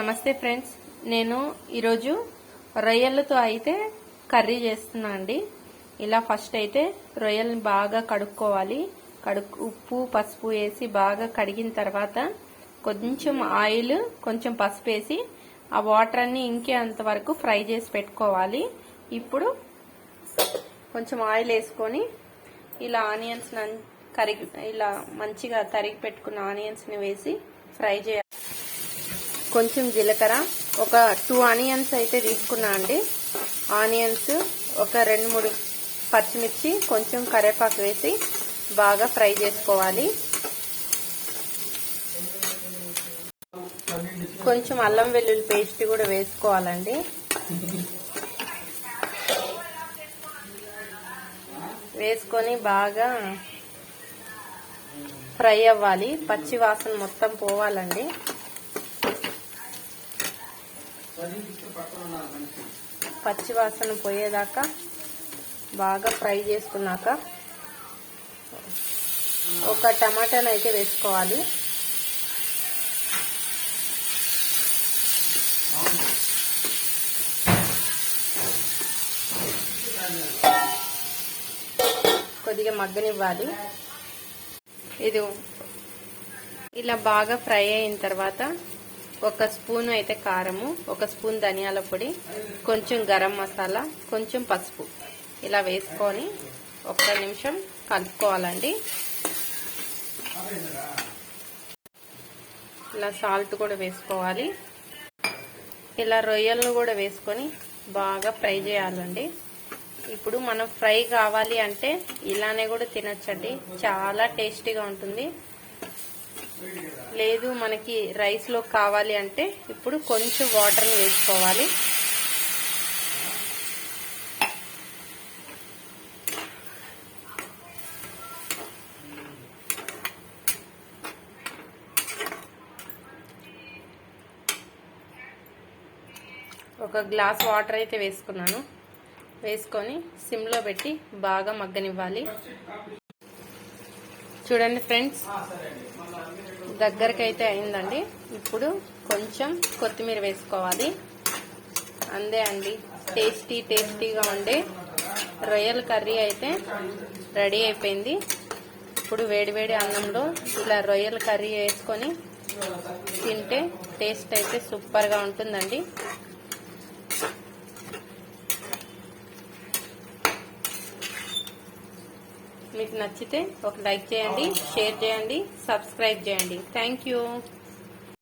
నమస్తే ఫ్రెండ్స్, నేను ఈరోజు రొయ్యలతో అయితే కర్రీ చేస్తున్నా అండి. ఇలా ఫస్ట్ అయితే రొయ్యల్ని బాగా కడుక్కోవాలి. ఉప్పు పసుపు వేసి బాగా కడిగిన తర్వాత కొంచెం ఆయిల్ కొంచెం పసుపు వేసి ఆ వాటర్ అన్ని ఇంకేంత వరకు ఫ్రై చేసి పెట్టుకోవాలి. ఇప్పుడు కొంచెం ఆయిల్ వేసుకొని ఇలా ఆనియన్స్ ఇలా మంచిగా తరిగి పెట్టుకున్న ఆనియన్స్ ని వేసి ఫ్రై చేయాలి. కొంచెం జీలకర్ర, ఒక 2 ఆనియన్స్ అయితే తీసుకున్నా అండి. ఆనియన్స్, ఒక 2-3 పచ్చిమిర్చి, కొంచెం కరివేపాకు వేసి బాగా ఫ్రై చేసుకోవాలి. కొంచెం అల్లం వెల్లుల్లి పేస్ట్ కూడా వేసుకోవాలండి. వేసుకొని బాగా ఫ్రై అవ్వాలి. పచ్చి వాసన మొత్తం పోవాలండి. పచ్చి వాసన పోయేదాకా బాగా ఫ్రై చేసుకున్నాక ఒక టమాటాను అయితే వేసుకోవాలి. కొద్దిగా మగ్గనివ్వాలి. ఇది ఇలా బాగా ఫ్రై అయిన తర్వాత ఒక స్పూన్ అయితే కారము, ఒక స్పూన్ ధనియాల పొడి, కొంచెం గరం మసాలా, కొంచెం పసుపు ఇలా వేసుకొని 1 నిమిషం కలుపుకోవాలండి. ఇలా సాల్ట్ కూడా వేసుకోవాలి. ఇలా రొయ్యలను కూడా వేసుకొని బాగా ఫ్రై చేయాలండి. ఇప్పుడు మనం ఫ్రై కావాలి అంటే ఇలానే కూడా తినొచ్చండి, చాలా టేస్టీగా ఉంటుంది. లేదు మనకి రైస్ లో కావాలి అంటే ఇప్పుడు కొంచెం వాటర్ని వేసుకోవాలి. ఒక గ్లాస్ వాటర్ అయితే వేసుకున్నాను. వేసుకొని సిమ్లో పెట్టి బాగా మగ్గనివ్వాలి. చూడండి ఫ్రెండ్స్, దగ్గరకైతే అయిందండి. ఇప్పుడు కొత్తిమీర వేసుకోవాలి. అంతే అండి, టేస్టీగా ఉండే రొయ్యల కర్రీ అయితే రెడీ అయిపోయింది. ఇప్పుడు వేడివేడి అన్నంలో ఇలా రొయ్యల కర్రీ వేసుకొని తింటే టేస్ట్ అయితే సూపర్గా ఉంటుందండి. మీకు నచ్చితే ఒక లైక్ చేయండి, షేర్ చేయండి, సబ్స్క్రైబ్ చేయండి. Thank you.